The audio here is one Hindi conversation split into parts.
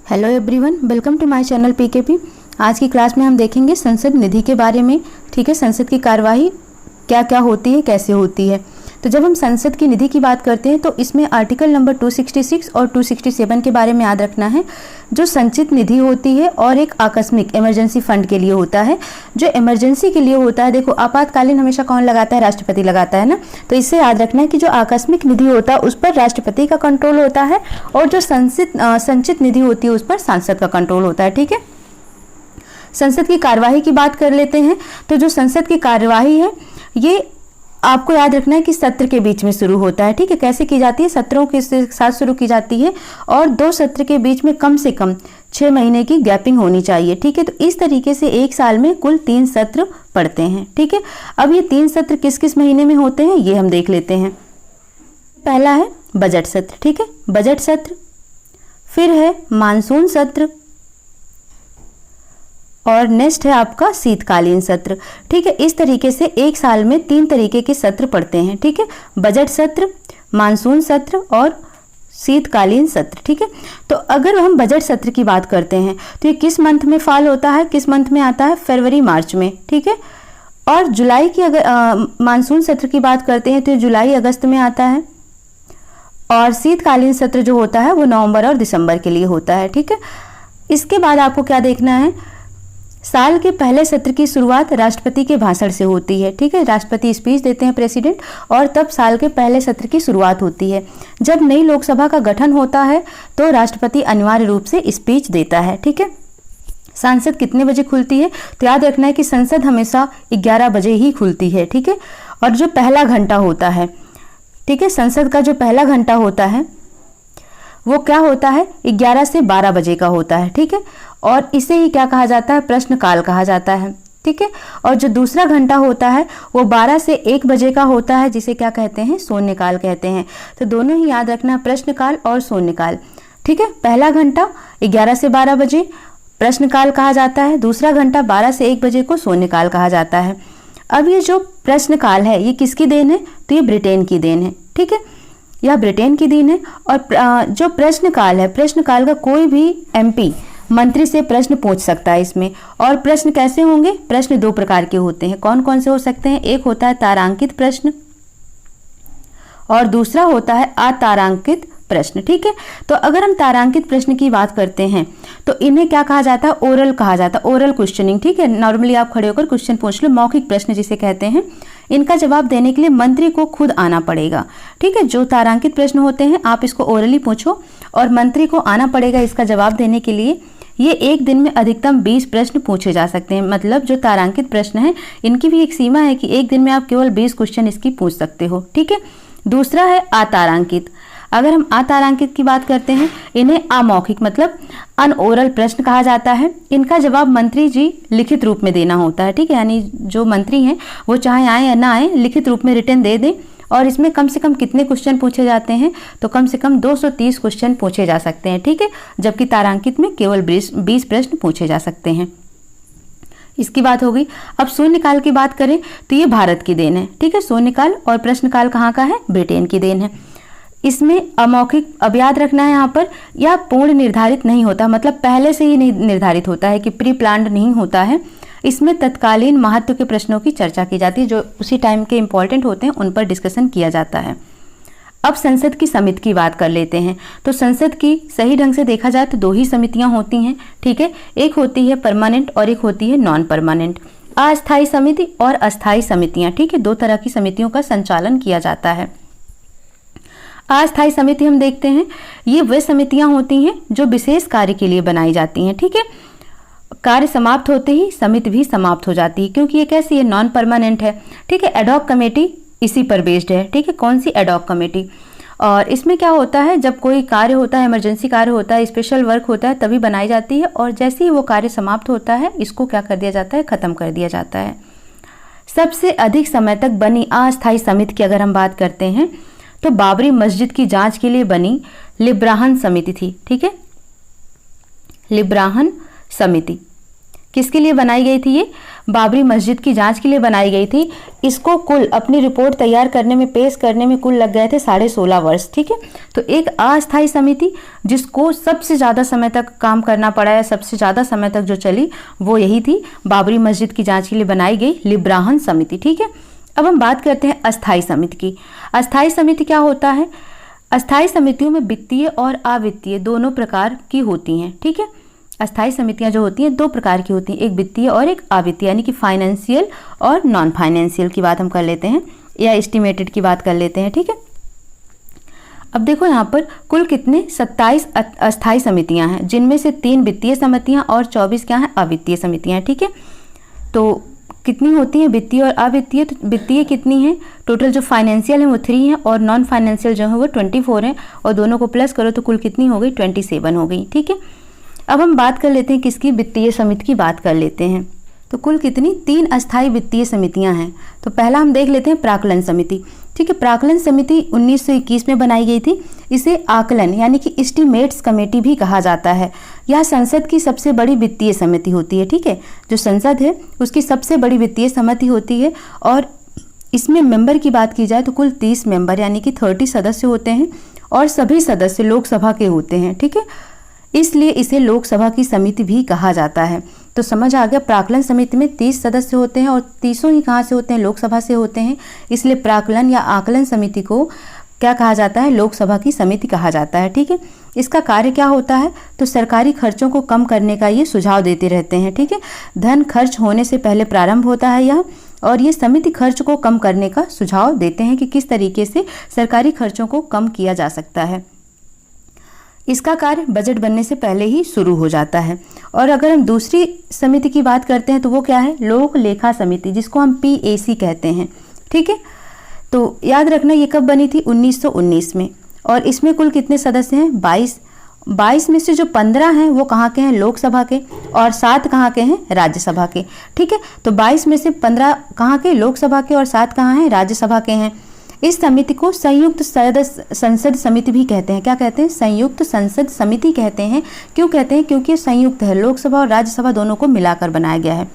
Hello everyone, welcome to my channel PKP. आज की क्लास में हम देखेंगे संसद निधि के बारे में। ठीक है, संसद की कार्यवाही क्या क्या होती है, कैसे होती है। तो जब हम संसद की निधि की बात करते हैं तो इसमें आर्टिकल नंबर 266 और 267 के बारे में याद रखना है। जो संचित निधि होती है और एक आकस्मिक इमरजेंसी फंड के लिए होता है। जो इमरजेंसी के लिए होता है, देखो आपातकालीन हमेशा कौन लगाता है, राष्ट्रपति लगाता है ना। तो इससे याद रखना है कि जो आकस्मिक निधि होता है उस पर राष्ट्रपति का कंट्रोल होता है और जो संचित निधि होती है उस पर सांसद का कंट्रोल होता है। ठीक है, संसद की कार्यवाही की बात कर लेते हैं। तो जो संसद की कार्यवाही है ये आपको याद रखना है कि सत्र के बीच में शुरू होता है। ठीक है, कैसे की जाती है, सत्रों के साथ शुरू की जाती है और दो सत्र के बीच में कम से कम 6 महीने की गैपिंग होनी चाहिए। ठीक है, तो इस तरीके से एक साल में कुल 3 सत्र पड़ते हैं। ठीक है, अब ये 3 सत्र किस किस महीने में होते हैं ये हम देख लेते हैं। पहला है बजट सत्र। ठीक है, बजट सत्र, फिर है मानसून सत्र और नेक्स्ट है आपका शीतकालीन सत्र। ठीक है, इस तरीके से एक साल में 3 तरीके के सत्र पड़ते हैं। ठीक है, बजट सत्र, मानसून सत्र और शीतकालीन सत्र। ठीक है, तो अगर हम बजट सत्र की बात करते हैं तो ये किस मंथ में फॉल होता है, किस मंथ में आता है, फरवरी मार्च में। ठीक है, और जुलाई की अगर मानसून सत्र की बात करते हैं तो ये जुलाई अगस्त में आता है और शीतकालीन सत्र जो होता है वो नवंबर और दिसंबर के लिए होता है। ठीक है, इसके बाद आपको क्या देखना है, साल के पहले सत्र की शुरुआत राष्ट्रपति के भाषण से होती है। ठीक है, राष्ट्रपति स्पीच देते हैं प्रेसिडेंट और तब साल के पहले सत्र की शुरुआत होती है। जब नई लोकसभा का गठन होता है तो राष्ट्रपति अनिवार्य रूप से स्पीच देता है। ठीक है, संसद कितने बजे खुलती है, तो याद रखना है कि संसद हमेशा 11 बजे ही खुलती है। ठीक है, और जो पहला घंटा होता है, ठीक है, संसद का जो पहला घंटा होता है वो क्या होता है, 11 से 12 बजे का होता है। ठीक है, और इसे ही क्या कहा जाता है, प्रश्नकाल कहा जाता है। ठीक है, और जो दूसरा घंटा होता है वो 12 से 1 बजे का होता है, जिसे क्या कहते हैं, शून्यकाल कहते हैं। तो दोनों ही याद रखना, प्रश्नकाल और शून्यकाल। ठीक है, पहला घंटा 11 से 12 बजे प्रश्नकाल कहा जाता है, दूसरा घंटा 12 से 1 बजे को शून्यकाल कहा जाता है। अब ये जो प्रश्नकाल है ये किसकी देन है, तो ये ब्रिटेन की देन है। ठीक है, यह ब्रिटेन की देन है। और जो प्रश्नकाल है, प्रश्नकाल का कोई भी एमपी मंत्री से प्रश्न पूछ सकता है इसमें। और प्रश्न कैसे होंगे, प्रश्न 2 प्रकार के होते हैं। कौन कौन से हो सकते हैं, एक होता है तारांकित प्रश्न और दूसरा होता है अतारांकित प्रश्न। ठीक है, तो अगर हम तारांकित प्रश्न की बात करते हैं तो इन्हें क्या कहा जाता है, ओरल कहा जाता है, ओरल क्वेश्चनिंग। ठीक है, नॉर्मली आप खड़े होकर क्वेश्चन पूछ लो, मौखिक प्रश्न जिसे कहते हैं। इनका जवाब देने के लिए मंत्री को खुद आना पड़ेगा। ठीक है, जो तारांकित प्रश्न होते हैं आप इसको ओरली पूछो और मंत्री को आना पड़ेगा इसका जवाब देने के लिए। ये एक दिन में अधिकतम 20 प्रश्न पूछे जा सकते हैं। मतलब जो तारांकित प्रश्न है इनकी भी एक सीमा है कि एक दिन में आप केवल 20 क्वेश्चन इसकी पूछ सकते हो। ठीक है, दूसरा है अतारांकित। अगर हम अतारांकित की बात करते हैं, इन्हें अमौखिक मतलब अनओरल प्रश्न कहा जाता है। इनका जवाब मंत्री जी लिखित रूप में देना होता है। ठीक है, यानी जो मंत्री हैं वो चाहे आए या ना आए, लिखित रूप में रिटर्न दे दें। और इसमें कम से कम कितने क्वेश्चन पूछे जाते हैं, तो कम से कम 230 क्वेश्चन पूछे जा सकते हैं। ठीक है, जबकि तारांकित में केवल 20 प्रश्न पूछे जा सकते हैं। इसकी बात हो गई। अब शून्यकाल की बात करें तो ये भारत की देन है। ठीक है, शून्यकाल और प्रश्नकाल कहाँ का है, ब्रिटेन की देन है। इसमें अमौखिक, अब याद रखना है यहाँ पर, यह पूर्ण निर्धारित नहीं होता, मतलब पहले से ही नहीं निर्धारित होता है कि प्री प्लान्ड नहीं होता है। इसमें तत्कालीन महत्व के प्रश्नों की चर्चा की जाती है, जो उसी टाइम के इंपॉर्टेंट होते हैं उन पर डिस्कशन किया जाता है। अब संसद की समिति की बात कर लेते हैं। तो संसद की सही ढंग से देखा जाए तो 2 ही समितियां होती हैं। ठीक है, एक होती है परमानेंट और एक होती है नॉन परमानेंट, अस्थायी समिति और अस्थायी समितियां। ठीक है, 2 तरह की समितियों का संचालन किया जाता है। अस्थायी समिति हम देखते हैं, ये वे समितियां होती हैं जो विशेष कार्य के लिए बनाई जाती हैं। ठीक है, कार्य समाप्त होते ही समिति भी समाप्त हो जाती है, क्योंकि ये कैसी है, नॉन परमानेंट है। ठीक है, एडॉक कमेटी इसी पर बेस्ड है। ठीक है, कौन सी, एडॉक कमेटी। और इसमें क्या होता है, जब कोई कार्य होता है, इमरजेंसी कार्य होता है, स्पेशल वर्क होता है, तभी बनाई जाती है और जैसे ही वो कार्य समाप्त होता है इसको क्या कर दिया जाता है, खत्म कर दिया जाता है। सबसे अधिक समय तक बनी अस्थायी समिति की अगर हम बात करते हैं तो बाबरी मस्जिद की जांच के लिए बनी लिब्राहन समिति थी। ठीक है, लिब्राहन समिति किसके लिए बनाई गई थी ये? बाबरी मस्जिद की जांच के लिए बनाई गई थी। इसको कुल अपनी रिपोर्ट तैयार करने में, पेश करने में कुल लग गए थे 16.5 वर्ष। ठीक है, तो एक अस्थायी समिति जिसको सबसे ज़्यादा समय तक काम करना पड़ा है, सबसे ज़्यादा समय तक जो चली, वो यही थी, बाबरी मस्जिद की जांच के लिए बनाई गई लिब्राहन समिति। ठीक है, अब हम बात करते हैं अस्थायी समिति की। अस्थायी समिति क्या होता है? अस्थायी समितियों में वित्तीय और अवित्तीय दोनों प्रकार की होती हैं। ठीक है, अस्थायी समितियां जो होती हैं 2 प्रकार की होती हैं, एक वित्तीय और एक अवित्तीय, यानी कि फाइनेंशियल और नॉन फाइनेंशियल की बात हम कर लेते हैं, या एस्टिमेटेड की बात कर लेते हैं। ठीक है, अब देखो यहाँ पर कुल कितने 27 अस्थायी समितियां हैं, जिनमें से 3 वित्तीय समितियां और 24 क्या हैं? अवित्तीय समितियां। ठीक है, तो कितनी होती हैं वित्तीय और अवित्तीय? तो वित्तीय कितनी है? टोटल जो फाइनेंशियल है वो 3 है, और नॉन फाइनेंशियल जो है वो 24 है, और दोनों को प्लस करो तो कुल कितनी हो गई? 27 हो गई। ठीक है, अब हम बात कर लेते हैं किसकी? वित्तीय समिति की बात कर लेते हैं। तो कुल कितनी? 3 अस्थायी वित्तीय समितियां हैं। तो पहला हम देख लेते हैं प्राक्कलन समिति। ठीक है, प्राक्कलन समिति 1921 में बनाई गई थी। इसे आकलन यानी कि एस्टीमेट्स कमेटी भी कहा जाता है। यह संसद की सबसे बड़ी वित्तीय समिति होती है। ठीक है, जो संसद है उसकी सबसे बड़ी वित्तीय समिति होती है, और इसमें मेंबर की बात की जाए तो कुल 30 मेंबर यानी कि 30 सदस्य होते हैं, और सभी सदस्य लोकसभा के होते हैं। ठीक है, इसलिए इसे लोकसभा की समिति भी कहा जाता है। तो समझ आ गया, प्राक्कलन समिति में 30 सदस्य होते हैं, और 30 ही कहाँ से होते हैं? लोकसभा से होते हैं। इसलिए प्राक्कलन या आकलन समिति को क्या कहा जाता है? लोकसभा की समिति कहा जाता है। ठीक है, इसका कार्य क्या होता है? तो सरकारी खर्चों को कम करने का ये सुझाव देते रहते हैं। ठीक है, धन खर्च होने से पहले प्रारंभ होता है यह, और ये समिति खर्च को कम करने का सुझाव देते हैं कि किस तरीके से सरकारी खर्चों को कम किया जा सकता है। इसका कार्य बजट बनने से पहले ही शुरू हो जाता है। और अगर हम दूसरी समिति की बात करते हैं तो वो क्या है? लोक लेखा समिति, जिसको हम PAC कहते हैं। ठीक है, तो याद रखना ये कब बनी थी? 1919 में, और इसमें कुल कितने सदस्य हैं? 22 में से जो 15 हैं वो कहाँ के हैं? लोकसभा के, और 7 कहाँ के हैं? राज्यसभा के। ठीक है, तो 22 में से 15 कहाँ के? लोकसभा के, और 7 कहाँ हैं? राज्यसभा के हैं। इस समिति को संयुक्त संसद समिति भी कहते हैं। क्या कहते हैं? संयुक्त संसद समिति कहते हैं। क्यों कहते हैं? क्योंकि ये संयुक्त है, लोकसभा और राज्यसभा दोनों को मिलाकर बनाया गया है।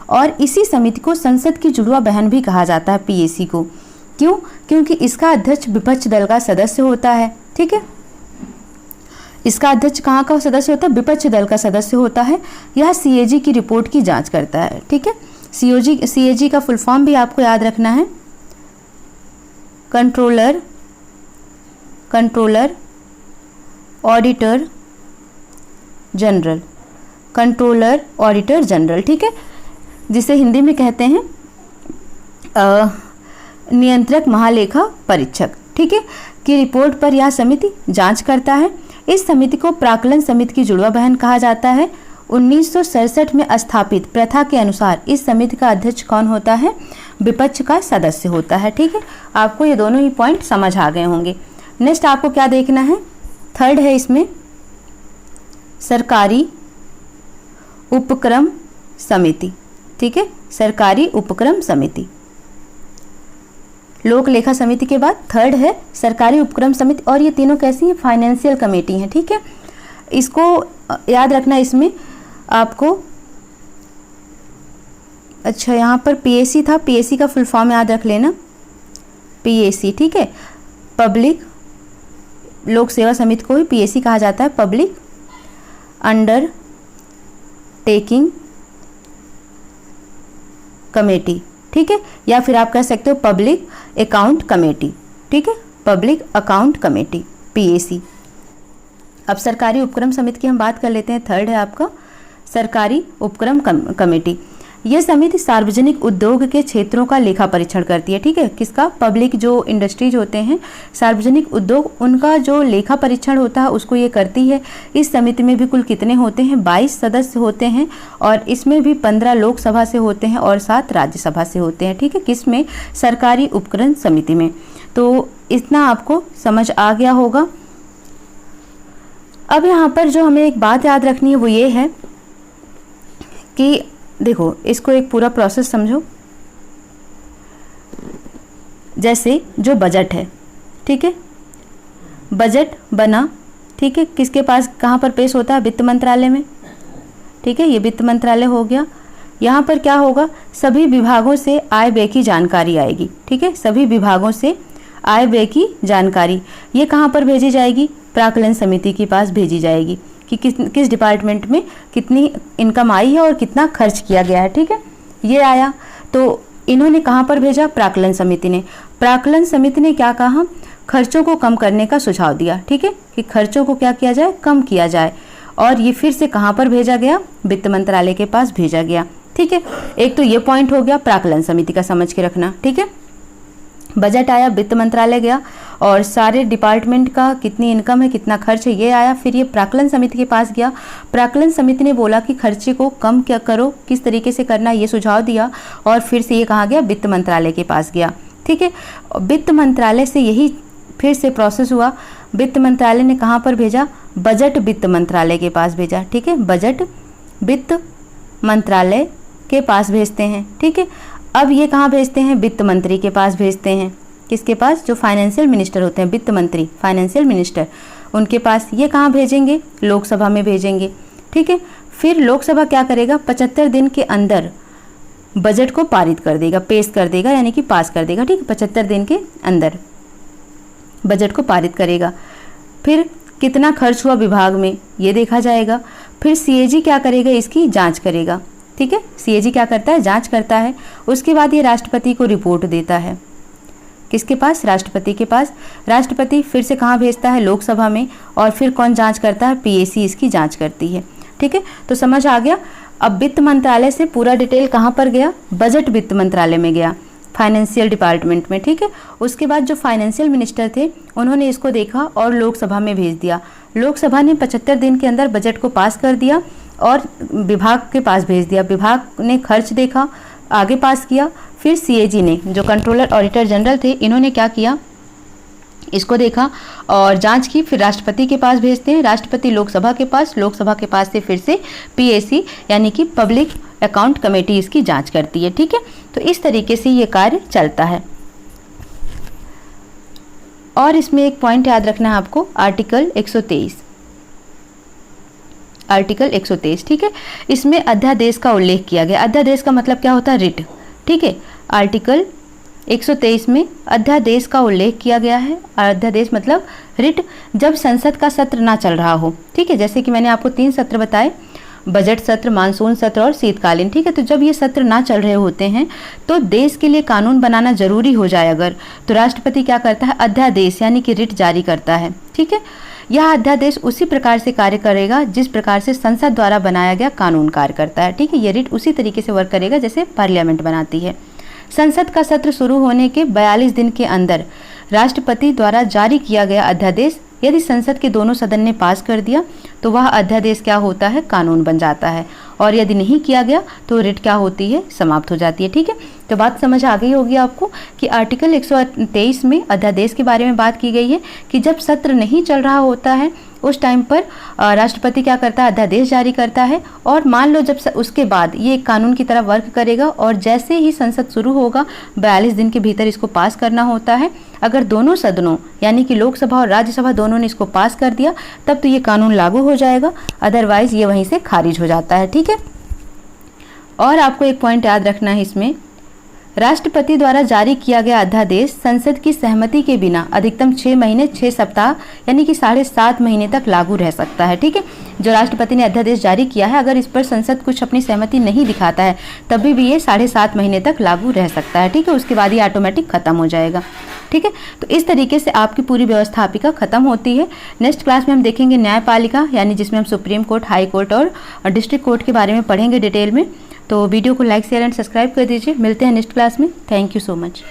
और इसी समिति को संसद की जुड़वा बहन भी कहा जाता है, PAC को। क्यों? क्योंकि इसका अध्यक्ष विपक्ष दल का सदस्य होता है। ठीक है, इसका अध्यक्ष कहाँ का सदस्य होता है? विपक्ष दल का सदस्य होता है। यह CAG की रिपोर्ट की जांच करता है। ठीक है, CAG का फुल फॉर्म भी आपको याद रखना है, controller auditor general, controller auditor general. ठीक है, जिसे हिंदी में कहते हैं नियंत्रक महालेखा परीक्षक। ठीक है, की रिपोर्ट पर यह समिति जांच करता है। इस समिति को प्राक्कलन समिति की जुड़वा बहन कहा जाता है। 1967 में स्थापित प्रथा के अनुसार इस समिति का अध्यक्ष कौन होता है? विपक्ष का सदस्य होता है। ठीक है, आपको ये दोनों ही पॉइंट समझ आ गए होंगे। नेक्स्ट आपको क्या देखना है? थर्ड है इसमें सरकारी उपक्रम समिति। ठीक है, सरकारी उपक्रम समिति। लोक लेखा समिति के बाद थर्ड है सरकारी उपक्रम समिति, और ये तीनों कैसी हैं? फाइनेंशियल कमेटी हैं। ठीक है, इसको याद रखना। इसमें आपको अच्छा यहाँ पर PAC था, PAC का फुल फॉर्म याद रख लेना, PAC। ठीक है, पब्लिक लोक सेवा समिति को ही PAC कहा जाता है, पब्लिक अंडर टेकिंग कमेटी। ठीक है, या फिर आप कह सकते हो पब्लिक अकाउंट कमेटी। ठीक है, पब्लिक अकाउंट कमेटी, PAC। अब सरकारी उपक्रम समिति की हम बात कर लेते हैं। थर्ड है आपका सरकारी उपक्रम कमेटी। यह समिति सार्वजनिक उद्योग के क्षेत्रों का लेखा परीक्षण करती है। ठीक है, किसका? पब्लिक जो इंडस्ट्रीज होते हैं, सार्वजनिक उद्योग, उनका जो लेखा परीक्षण होता है उसको ये करती है। इस समिति में भी कुल कितने होते हैं? 22 सदस्य होते हैं, और इसमें भी 15 लोकसभा से होते हैं और 7 राज्यसभा से होते हैं। ठीक है, किसमें? सरकारी उपक्रम समिति में। तो इतना आपको समझ आ गया होगा। अब यहाँ पर जो हमें एक बात याद रखनी है वो ये है कि देखो, इसको एक पूरा प्रोसेस समझो। जैसे जो बजट है, ठीक है, बजट बना, ठीक है, किसके पास, कहाँ पर पेश होता है? वित्त मंत्रालय में। ठीक है, ये वित्त मंत्रालय हो गया। यहाँ पर क्या होगा, सभी विभागों से आय व्यय की जानकारी आएगी। ठीक है, सभी विभागों से आय व्यय की जानकारी ये कहाँ पर भेजी जाएगी, प्राक्कलन समिति के पास भेजी जाएगी कि किस डिपार्टमेंट में कितनी इनकम आई है और कितना खर्च किया गया है। ठीक है, ये आया तो इन्होंने कहाँ पर भेजा, प्राक्कलन समिति ने। प्राक्कलन समिति ने क्या कहा, खर्चों को कम करने का सुझाव दिया। ठीक है, कि खर्चों को क्या किया जाए, कम किया जाए। और ये फिर से कहाँ पर भेजा गया, वित्त मंत्रालय के पास भेजा गया। ठीक है, एक तो ये पॉइंट हो गया प्राक्कलन समिति का, समझ के रखना। ठीक है, बजट आया, वित्त मंत्रालय गया और सारे डिपार्टमेंट का कितनी इनकम है, कितना खर्च है, ये आया। फिर ये प्राक्कलन समिति के पास गया। प्राक्कलन समिति ने बोला कि खर्चे को कम क्या करो, किस तरीके से करना, ये सुझाव दिया। और फिर से ये कहाँ गया, वित्त मंत्रालय के पास गया। ठीक है, वित्त मंत्रालय से यही फिर से प्रोसेस हुआ। वित्त मंत्रालय ने कहाँ पर भेजा, बजट वित्त मंत्रालय के पास भेजा। ठीक है, बजट वित्त मंत्रालय के पास भेजते हैं। ठीक है, अब ये कहाँ भेजते हैं, वित्त मंत्री के पास भेजते हैं। किसके पास, जो फाइनेंशियल मिनिस्टर होते हैं, वित्त मंत्री, फाइनेंशियल मिनिस्टर, उनके पास। ये कहाँ भेजेंगे, लोकसभा में भेजेंगे। ठीक है, फिर लोकसभा क्या करेगा, 75 दिन के अंदर बजट को पारित कर देगा, पेश कर देगा, यानी कि पास कर देगा। ठीक है, 75 दिन के अंदर बजट को पारित करेगा। फिर कितना खर्च हुआ विभाग में, ये देखा जाएगा। फिर सीएजी क्या करेगा, इसकी जांच करेगा। ठीक है, सीएजी क्या करता है, जांच करता है। उसके बाद ये राष्ट्रपति को रिपोर्ट देता है। किसके पास, राष्ट्रपति के पास। राष्ट्रपति फिर से कहाँ भेजता है, लोकसभा में। और फिर कौन जांच करता है, पीएसी इसकी जांच करती है। ठीक है, तो समझ आ गया। अब वित्त मंत्रालय से पूरा डिटेल कहाँ पर गया, बजट वित्त मंत्रालय में गया, फाइनेंशियल डिपार्टमेंट में। ठीक है, उसके बाद जो फाइनेंशियल मिनिस्टर थे उन्होंने इसको देखा और लोकसभा में भेज दिया। लोकसभा ने 75 दिन के अंदर बजट को पास कर दिया और विभाग के पास भेज दिया। विभाग ने खर्च देखा, आगे पास किया। फिर सीएजी ने, जो कंट्रोलर ऑडिटर जनरल थे, इन्होंने क्या किया, इसको देखा और जांच की। फिर राष्ट्रपति के पास भेजते हैं, राष्ट्रपति लोकसभा के पास, लोकसभा के पास से फिर से पीएसी यानी कि पब्लिक अकाउंट कमेटी इसकी जांच करती है। ठीक है, तो इस तरीके से ये कार्य चलता है। और इसमें एक पॉइंट याद रखना है आपको, आर्टिकल 123, आर्टिकल 123। ठीक है, इसमें अध्यादेश का उल्लेख किया गया। अध्यादेश का मतलब क्या होता है, रिट। ठीक है, आर्टिकल 123 में अध्यादेश का उल्लेख किया गया है। अध्यादेश मतलब रिट, जब संसद का सत्र ना चल रहा हो। ठीक है, जैसे कि मैंने आपको 3 सत्र बताए, बजट सत्र, मानसून सत्र और शीतकालीन। ठीक है, तो जब ये सत्र ना चल रहे होते हैं तो देश के लिए कानून बनाना जरूरी हो जाए अगर, तो राष्ट्रपति क्या करता है, अध्यादेश यानी कि रिट जारी करता है। ठीक है, यह अध्यादेश उसी प्रकार से कार्य करेगा जिस प्रकार से संसद द्वारा बनाया गया कानून कार्य करता है। ठीक है, ये रिट उसी तरीके से वर्क करेगा जैसे पार्लियामेंट बनाती है। संसद का सत्र शुरू होने के 42 दिन के अंदर राष्ट्रपति द्वारा जारी किया गया अध्यादेश यदि संसद के दोनों सदन ने पास कर दिया तो वह अध्यादेश क्या होता है, कानून बन जाता है। और यदि नहीं किया गया तो रिट क्या होती है, समाप्त हो जाती है। ठीक है, तो बात समझ आ गई होगी आपको कि आर्टिकल 123 में अध्यादेश के बारे में बात की गई है कि जब सत्र नहीं चल रहा होता है उस टाइम पर राष्ट्रपति क्या करता है, अध्यादेश जारी करता है। और मान लो जब उसके बाद ये एक कानून की तरह वर्क करेगा और जैसे ही संसद शुरू होगा 42 दिन के भीतर इसको पास करना होता है। अगर दोनों सदनों यानी कि लोकसभा और राज्यसभा दोनों ने इसको पास कर दिया तब तो ये कानून लागू हो जाएगा, अदरवाइज ये वहीं से खारिज हो जाता है। ठीक है, और आपको एक पॉइंट याद रखना है, इसमें राष्ट्रपति द्वारा जारी किया गया अध्यादेश संसद की सहमति के बिना अधिकतम 6 महीने 6 सप्ताह यानी कि 7.5 महीने तक लागू रह सकता है। ठीक है, जो राष्ट्रपति ने अध्यादेश जारी किया है अगर इस पर संसद कुछ अपनी सहमति नहीं दिखाता है तभी भी ये 7.5 महीने तक लागू रह सकता है। ठीक है, उसके बाद ये ऑटोमेटिक खत्म हो जाएगा। ठीक है, तो इस तरीके से आपकी पूरी व्यवस्थापिका खत्म होती है। नेक्स्ट क्लास में हम देखेंगे न्यायपालिका, यानी जिसमें हम सुप्रीम कोर्ट, हाई कोर्ट और डिस्ट्रिक्ट कोर्ट के बारे में पढ़ेंगे डिटेल में। तो वीडियो को लाइक, शेयर एंड सब्सक्राइब कर दीजिए। मिलते हैं नेक्स्ट क्लास में। Thank you so much.